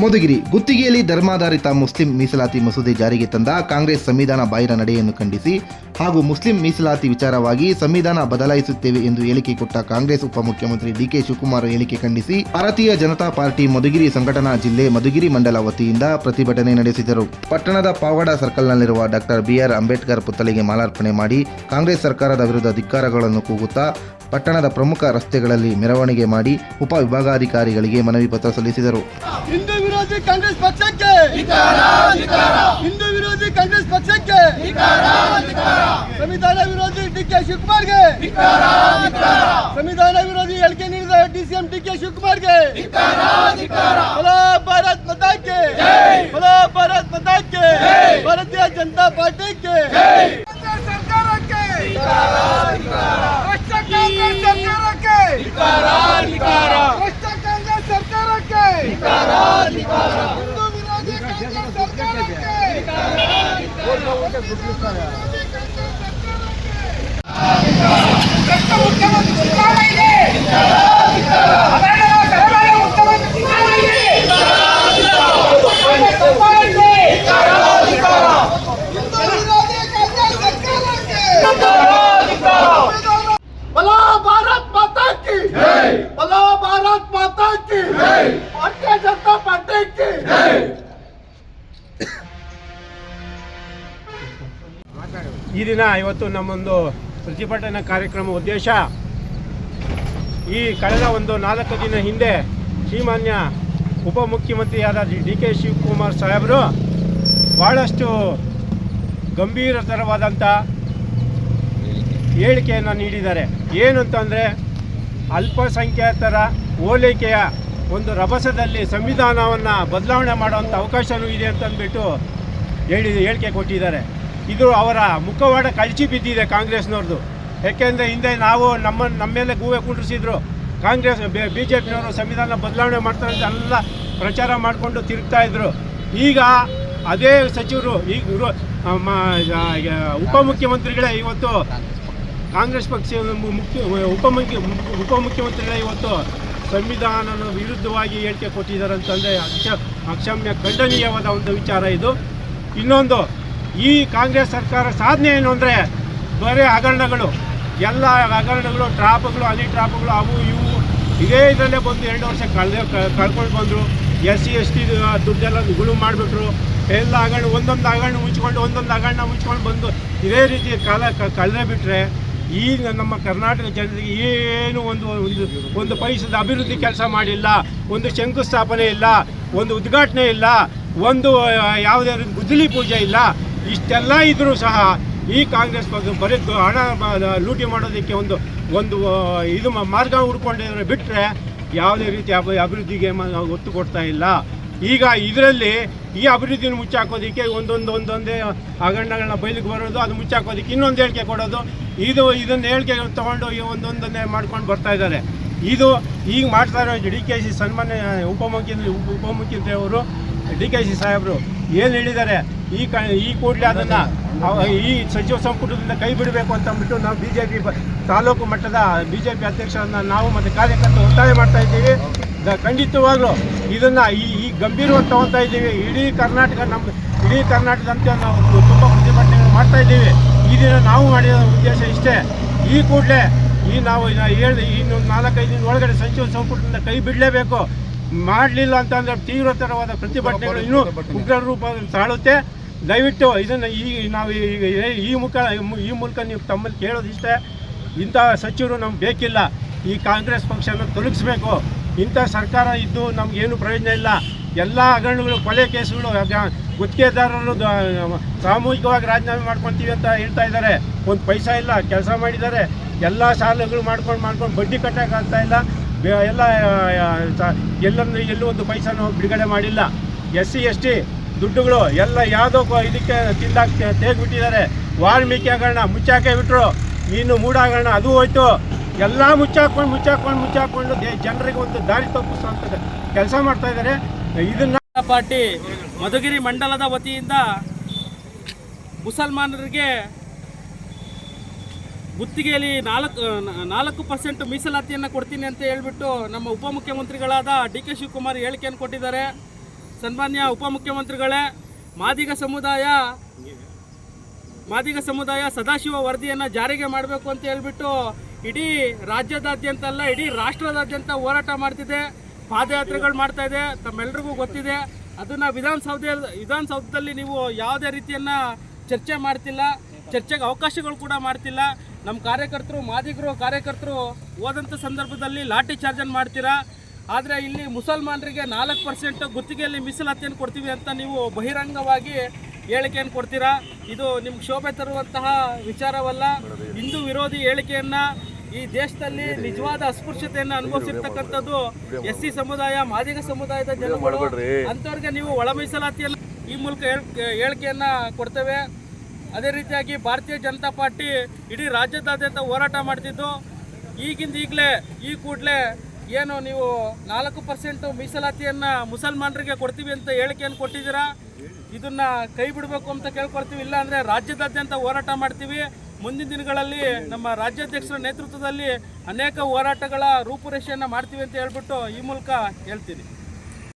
Madhugiri ಗುತ್ತಿಗೆಯಲ್ಲಿ ಧರ್ಮಾಧಾರಿತ Muslim ಮೀಸಲಾತಿ ಮಸೂದೆ ಜಾರಿಗೆ ತಂದ ಕಾಂಗ್ರೆಸ್ ಸಂವಿಧಾನ ಬಾಹಿರ ನಡೆಯನ್ನು ಖಂಡಿಸಿ ಹಾಗೂ ಮುಸ್ಲಿಂ ಮೀಸಲಾತಿ ವಿಚಾರವಾಗಿ ಸಂವಿಧಾನ ಬದಲಾಯಿಸುತ್ತೇವೆ ಎಂದು ಹೇಳಿಕೆ ಕೊಟ್ಟ ಕಾಂಗ್ರೆಸ್ ಉಪಮುಖ್ಯಮಂತ್ರಿ ಡಿಕೆ ಶಿವಕುಮಾರ್ ಹೇಳಿಕೆ ಖಂಡಿಸಿ ಭಾರತೀಯ ಜನತಾ ಪಾರ್ಟಿ ಮಧುಗಿರಿ ಸಂಘಟನಾ ಜಿಲ್ಲೆ ಮಧುಗಿರಿ ಮಂಡಲ ವತಿಯಿಂದ ಪ್ರತಿಭಟನೆ ನಡೆಸಿದರು. ಪಟ್ಟಣದ ಪಾವಗಡ ಸರ್ಕಲ್ನಲ್ಲಿರುವ ಡಾಕ್ಟರ್ ಬಿಆರ್ ಅಂಬೇಡ್ಕರ್ ಪುತ್ಥಳಿಗೆ ಮಾಲಾರ್ಪಣೆ ಮಾಡಿ ಕಾಂಗ್ರೆಸ್ ಸರ್ಕಾರದ ವಿರುದ್ಧ ಧಿಕ್ಕಾರಗಳನ್ನು ಕೂಗುತ್ತಾ ಪಟ್ಟಣದ ಪ್ರಮುಖ ರಸ್ತೆಗಳಲ್ಲಿ ಮೆರವಣಿಗೆ ಮಾಡಿ ಉಪ ವಿಭಾಗಾಧಿಕಾರಿಗಳಿಗೆ ಮನವಿ ಪತ್ರ ಸಲ್ಲಿಸಿದರು. ಹಿಂದೂ ವಿರೋಧಿ ಕಾಂಗ್ರೆಸ್ ಪಕ್ಷಕ್ಕೆ ಹಿಂದೂ ವಿರೋಧಿ ಕಾಂಗ್ರೆಸ್ ಪಕ್ಷಕ್ಕೆ ಸಂವಿಧಾನ ವಿರೋಧಿ ಡಿಕೆ ಶಿವಕುಮಾರ್ಗೆ ಸಂವಿಧಾನ ವಿರೋಧಿ ಹೇಳಿಕೆ ನೀಡಿದ ಡಿಸಿಎಂ ಡಿಕೆ ಶಿವಕುಮಾರ್ಗೆ ಬಲೋ ಭಾರತ್ ಮಾತಾ ಕಿ ಬಲೋ ಭಾರತ್ ಮಾತಾ ಕಿ ಭಾರತೀಯ ಜನತಾ ಪಾರ್ಟಿಗೆ ಸರ್ಕಾರಕ್ಕೆ ಸರ್ಕಾರಕ್ಕೆ ಸರ್ಕಾರಕ್ಕೆ ಹಿಂದೂ ವಿರೋಧಿ ಕಾಂಗ್ರೆಸ್ ಸರ್ಕಾರಕ್ಕೆ ಮುಖ್ಯಮಂತ್ರಿ बलो भारत माता की बलो भारत माता की भारतीय जनता पार्टी की ಈ ದಿನ ಇವತ್ತು ನಮ್ಮೊಂದು ಪ್ರತಿಭಟನಾ ಕಾರ್ಯಕ್ರಮ ಉದ್ದೇಶ ಈ ಕಳೆದ ಒಂದು 4 ದಿನ ಹಿಂದೆ ಶ್ರೀಮಾನ್ಯ ಉಪಮುಖ್ಯಮಂತ್ರಿಯಾದ ಡಿ ಕೆ ಶಿವಕುಮಾರ್ ಸಾಹೇಬರು ಭಾಳಷ್ಟು ಗಂಭೀರತರವಾದಂಥ ಹೇಳಿಕೆಯನ್ನು ನೀಡಿದ್ದಾರೆ. ಏನು ಅಂತಂದರೆ ಅಲ್ಪಸಂಖ್ಯಾತರ ಓಲೈಕೆಯ ಒಂದು ರಭಸದಲ್ಲಿ ಸಂವಿಧಾನವನ್ನು ಬದಲಾವಣೆ ಮಾಡುವಂಥ ಅವಕಾಶವೂ ಇದೆ ಅಂತಂದ್ಬಿಟ್ಟು ಹೇಳಿಕೆ ಕೊಟ್ಟಿದ್ದಾರೆ. ಇದು ಅವರ ಮುಖವಾಡ ಕಳಚಿ ಬಿದ್ದಿದೆ ಕಾಂಗ್ರೆಸ್ನವ್ರದ್ದು. ಯಾಕೆಂದರೆ ಹಿಂದೆ ನಾವು ನಮ್ಮ ಮೇಲೆ ಗೂವೆ ಕುಂಡ್ರಿಸಿದ್ರು. ಕಾಂಗ್ರೆಸ್ BJPನವರು ಸಂವಿಧಾನ ಬದಲಾವಣೆ ಮಾಡ್ತಾರೆ ಅಂತ ಎಲ್ಲ ಪ್ರಚಾರ ಮಾಡಿಕೊಂಡು ತಿರುಗ್ತಾಯಿದ್ರು. ಈಗ ಅದೇ ಸಚಿವರು ಈಗ ಉಪಮುಖ್ಯಮಂತ್ರಿಗಳೇ ಇವತ್ತು ಕಾಂಗ್ರೆಸ್ ಪಕ್ಷ ಉಪಮುಖ್ಯಮಂತ್ರಿಗಳೇ ಇವತ್ತು ಸಂವಿಧಾನದ ವಿರುದ್ಧವಾಗಿ ಹೇಳಿಕೆ ಕೊಟ್ಟಿದ್ದಾರೆ ಅಂತಂದರೆ ಅಕ್ಷಮ್ಯ ಖಂಡನೀಯವಾದ ಒಂದು ವಿಚಾರ ಇದು. ಇನ್ನೊಂದು, ಈ ಕಾಂಗ್ರೆಸ್ ಸರ್ಕಾರ ಸಾಧನೆ ಏನು ಅಂದರೆ ಬರೀ ಹಗರಣಗಳು, ಎಲ್ಲ ಹಗರಣಗಳು, ಟ್ರಾಪ್ಗಳು, ಹನಿ ಟ್ರಾಪ್ಗಳು, ಅವು ಇವು ಇದೇ ಇದರಲ್ಲೇ ಬಂದು 2 ವರ್ಷ ಕಳ್ಕೊಂಡು ಬಂದರು. SC ST ದುಡ್ಡೆಲ್ಲ ಗುಳು ಮಾಡಿಬಿಟ್ರು. ಎಲ್ಲ ಹಗರಣ ಒಂದೊಂದು ಹಗರಣ ಮುಚ್ಕೊಂಡು ಬಂದು ಇದೇ ರೀತಿ ಕಳೆದೇ ಬಿಟ್ಟರೆ ಈಗ ನಮ್ಮ ಕರ್ನಾಟಕ ಜನತೆಗೆ ಏನು ಒಂದು ಪೈಸದ ಅಭಿವೃದ್ಧಿ ಕೆಲಸ ಮಾಡಿಲ್ಲ, ಒಂದು ಶಂಕುಸ್ಥಾಪನೆ ಇಲ್ಲ, ಒಂದು ಉದ್ಘಾಟನೆ ಇಲ್ಲ, ಒಂದು ಯಾವುದೇ ಗುದ್ದಲಿ ಪೂಜೆ ಇಲ್ಲ. ಇಷ್ಟೆಲ್ಲ ಇದ್ದರೂ ಸಹ ಈ ಕಾಂಗ್ರೆಸ್ ಪಕ್ಷ ಬರೀ ಹಣ ಲೂಟಿ ಮಾಡೋದಕ್ಕೆ ಒಂದು ಇದು ಮಾರ್ಗ ಹುಡ್ಕೊಂಡಿದ್ರೆ ಬಿಟ್ಟರೆ ಯಾವುದೇ ರೀತಿ ಅಭಿವೃದ್ಧಿಗೆ ಒತ್ತು ಕೊಡ್ತಾ ಇಲ್ಲ. ಈಗ ಇದರಲ್ಲಿ ಈ ಅಭಿವೃದ್ಧಿನ ಮುಚ್ಚಾಕೋದಕ್ಕೆ ಒಂದೊಂದೇ ಹಗರಣಗಳನ್ನ ಬಯಲಿಗೆ ಬರೋದು, ಅದು ಮುಚ್ಚಾಕೋದಕ್ಕೆ ಇನ್ನೊಂದು ಹೇಳಿಕೆ ಕೊಡೋದು, ಇದನ್ನು ಹೇಳಿಕೆ ತೊಗೊಂಡು ಒಂದೊಂದನ್ನೇ ಮಾಡ್ಕೊಂಡು ಬರ್ತಾ ಇದ್ದಾರೆ. ಇದು ಈಗ ಮಾಡ್ತಾ ಇರೋ DKC ಸನ್ಮಾನ್ಯ ಉಪಮುಖ್ಯಮಂತ್ರಿ ಅವರು DKC ಸಾಹೇಬರು ಏನು ಹೇಳಿದ್ದಾರೆ, ಈ ಕೂಡಲೇ ಅದನ್ನು ಈ ಸಚಿವ ಸಂಪುಟದಿಂದ ಕೈ ಬಿಡಬೇಕು ಅಂತಂದ್ಬಿಟ್ಟು ನಾವು BJP ತಾಲೂಕು ಮಟ್ಟದ BJP ಅಧ್ಯಕ್ಷರನ್ನು ನಾವು ಮತ್ತು ಕಾರ್ಯಕರ್ತರು ಒತ್ತಾಯ ಮಾಡ್ತಾ ಇದ್ದೀವಿ. ಖಂಡಿತವಾಗ್ಲೂ ಇದನ್ನು ಈ ಗಂಭೀರವಾಗಿ ತಗೊಳ್ತಾ ಇದ್ದೀವಿ. ಇಡೀ ಕರ್ನಾಟಕದಂತೆ ನಾವು ತುಂಬ ಪ್ರತಿಭಟನೆಗಳು ಮಾಡ್ತಾ ಇದ್ದೀವಿ. ಈ ದಿನ ನಾವು ಮಾಡಿದ ಉದ್ದೇಶ ಇಷ್ಟೇ, ಈ ಕೂಡಲೇ ನಾವು ಹೇಳಿ ಇನ್ನು 4-5 ದಿನ ಒಳಗಡೆ ಸಚಿವ ಸಂಪುಟದಿಂದ ಕೈ ಬಿಡಲೇಬೇಕು. ಮಾಡಲಿಲ್ಲ ಅಂತಂದರೆ ತೀವ್ರತರವಾದ ಪ್ರತಿಭಟನೆಗಳು ಇನ್ನೂ ಉಗ್ರ ರೂಪ ತಾಳುತ್ತೆ. ದಯವಿಟ್ಟು ಇದನ್ನು ಈ ಮೂಲಕ ನೀವು ತಮ್ಮಲ್ಲಿ ಕೇಳೋದಿಷ್ಟೇ, ಇಂಥ ಸಚಿವರು ನಮ್ಗೆ ಬೇಕಿಲ್ಲ. ಈ ಕಾಂಗ್ರೆಸ್ ಪಕ್ಷನ ತೊಲಗಿಸ್ಬೇಕು. ಇಂಥ ಸರ್ಕಾರ ಇದ್ದು ನಮಗೇನು ಪ್ರಯೋಜನ ಇಲ್ಲ. ಎಲ್ಲ ಹಗರಣಗಳು, ಕೊಲೆ ಕೇಸುಗಳು, ಗುತ್ತಿಗೆದಾರರು ಸಾಮೂಹಿಕವಾಗಿ ರಾಜೀನಾಮೆ ಮಾಡ್ಕೊತೀವಿ ಅಂತ ಹೇಳ್ತಾ ಇದ್ದಾರೆ. ಒಂದು ಪೈಸಾ ಇಲ್ಲ, ಕೆಲಸ ಮಾಡಿದ್ದಾರೆ. ಎಲ್ಲ ಸಾಲಗಳು ಮಾಡ್ಕೊಂಡು ಬಡ್ಡಿ ಕಟ್ಟೋಕ್ಕಾಗ್ತಾ ಇಲ್ಲ. ಎಲ್ಲ ಎಲ್ಲೂ ಒಂದು ಪೈಸಾನು ಬಿಡುಗಡೆ ಮಾಡಿಲ್ಲ. SC ST ದುಡ್ಡುಗಳು ಎಲ್ಲ ಯಾವುದೋ ಇದಕ್ಕೆ ತೆಗೆದುಬಿಟ್ಟಿದ್ದಾರೆ. ವಾಲ್ಮೀಕಿ ಹಗರಣ ಮುಚ್ಚಾಕೆ ಬಿಟ್ಟರು, ಇನ್ನು ಮೂಡ ಹಗರಣ ಅದು ಹೋಯ್ತು. ಎಲ್ಲ ಮುಚ್ಚಾಕೊಂಡು ಜನರಿಗೆ ಒಂದು ದಾರಿ ತಪ್ಪಿಸುವಂಥ ಕೆಲಸ ಮಾಡ್ತಾ ಇದ್ದಾರೆ. ಇದನ್ನು ಪಾರ್ಟಿ ಮಧುಗಿರಿ ಮಂಡಲದ ವತಿಯಿಂದ ಮುಸಲ್ಮಾನರಿಗೆ ಗುತ್ತಿಗೆಯಲ್ಲಿ 4% ಮೀಸಲಾತಿಯನ್ನು ಕೊಡ್ತೀನಿ ಅಂತ ಹೇಳ್ಬಿಟ್ಟು ನಮ್ಮ ಉಪಮುಖ್ಯಮಂತ್ರಿಗಳಾದ ಡಿ ಕೆ ಶಿವಕುಮಾರ್ ಹೇಳಿಕೆಯನ್ನು ಕೊಟ್ಟಿದ್ದಾರೆ. ಸನ್ಮಾನ್ಯ ಉಪಮುಖ್ಯಮಂತ್ರಿಗಳೇ, ಮಾದಿಗ ಸಮುದಾಯ ಸದಾಶಿವ ವರದಿಯನ್ನು ಜಾರಿಗೆ ಮಾಡಬೇಕು ಅಂತ ಹೇಳ್ಬಿಟ್ಟು ಇಡೀ ರಾಜ್ಯದಾದ್ಯಂತ ಅಲ್ಲ, ಇಡೀ ರಾಷ್ಟ್ರದಾದ್ಯಂತ ಹೋರಾಟ ಮಾಡ್ತಿದೆ, ಪಾದಯಾತ್ರೆಗಳು ಮಾಡ್ತಾ ಇದೆ, ತಮ್ಮೆಲ್ಲರಿಗೂ ಗೊತ್ತಿದೆ. ಅದನ್ನು ವಿಧಾನಸೌಧದಲ್ಲಿ ನೀವು ಯಾವುದೇ ರೀತಿಯನ್ನು ಚರ್ಚೆ ಮಾಡ್ತಿಲ್ಲ, ಚರ್ಚೆಗೆ ಅವಕಾಶಗಳು ಕೂಡ ಮಾಡ್ತಿಲ್ಲ. ನಮ್ಮ ಮಾದಿಗರು ಕಾರ್ಯಕರ್ತರು ಹೋದಂಥ ಸಂದರ್ಭದಲ್ಲಿ ಲಾಠಿ ಚಾರ್ಜನ್ನು ಮಾಡ್ತೀರಾ. ಆದರೆ ಇಲ್ಲಿ ಮುಸಲ್ಮಾನರಿಗೆ 4% ಗುತ್ತಿಗೆಯಲ್ಲಿ ಮೀಸಲಾತಿಯನ್ನು ಕೊಡ್ತೀವಿ ಅಂತ ನೀವು ಬಹಿರಂಗವಾಗಿ ಹೇಳಿಕೆಯನ್ನು ಕೊಡ್ತೀರಾ. ಇದು ನಿಮ್ಗೆ ಶೋಭೆ ತರುವಂತಹ ವಿಚಾರವಲ್ಲ. ಹಿಂದೂ ವಿರೋಧಿ ಹೇಳಿಕೆಯನ್ನು ಈ ದೇಶದಲ್ಲಿ ನಿಜವಾದ ಅಸ್ಪೃಶ್ಯತೆಯನ್ನು ಅನುಭವಿಸಿರ್ತಕ್ಕಂಥದ್ದು SC ಸಮುದಾಯ, ಮಾದಿಗ ಸಮುದಾಯದ ಜನಗಳು. ಅಂಥವ್ರಿಗೆ ನೀವು ಒಳ ಮೀಸಲಾತಿಯನ್ನು ಈ ಮೂಲಕ ಹೇಳಿಕೆಯನ್ನು ಕೊಡ್ತೇವೆ. ಅದೇ ರೀತಿಯಾಗಿ ಭಾರತೀಯ ಜನತಾ ಪಾರ್ಟಿ ಇಡೀ ರಾಜ್ಯದಾದ್ಯಂತ ಹೋರಾಟ ಮಾಡ್ತಿದ್ದು, ಈ ಕೂಡಲೇ ಏನು ನೀವು 4% ಮೀಸಲಾತಿಯನ್ನು ಮುಸಲ್ಮಾನರಿಗೆ ಕೊಡ್ತೀವಿ ಅಂತ ಹೇಳಿಕೆಯನ್ನು ಕೊಟ್ಟಿದ್ದೀರಾ, ಇದನ್ನು ಕೈ ಬಿಡಬೇಕು ಅಂತ ಕೇಳ್ಕೊಳ್ತೀವಿ. ಇಲ್ಲ ಅಂದರೆ ರಾಜ್ಯದಾದ್ಯಂತ ಹೋರಾಟ ಮಾಡ್ತೀವಿ. ಮುಂದಿನ ದಿನಗಳಲ್ಲಿ ನಮ್ಮ ರಾಜ್ಯಾಧ್ಯಕ್ಷರ ನೇತೃತ್ವದಲ್ಲಿ ಅನೇಕ ಹೋರಾಟಗಳ ರೂಪುರೇಷೆಯನ್ನು ಮಾಡ್ತೀವಿ ಅಂತ ಹೇಳ್ಬಿಟ್ಟು ಈ ಮೂಲಕ ಹೇಳ್ತೀನಿ.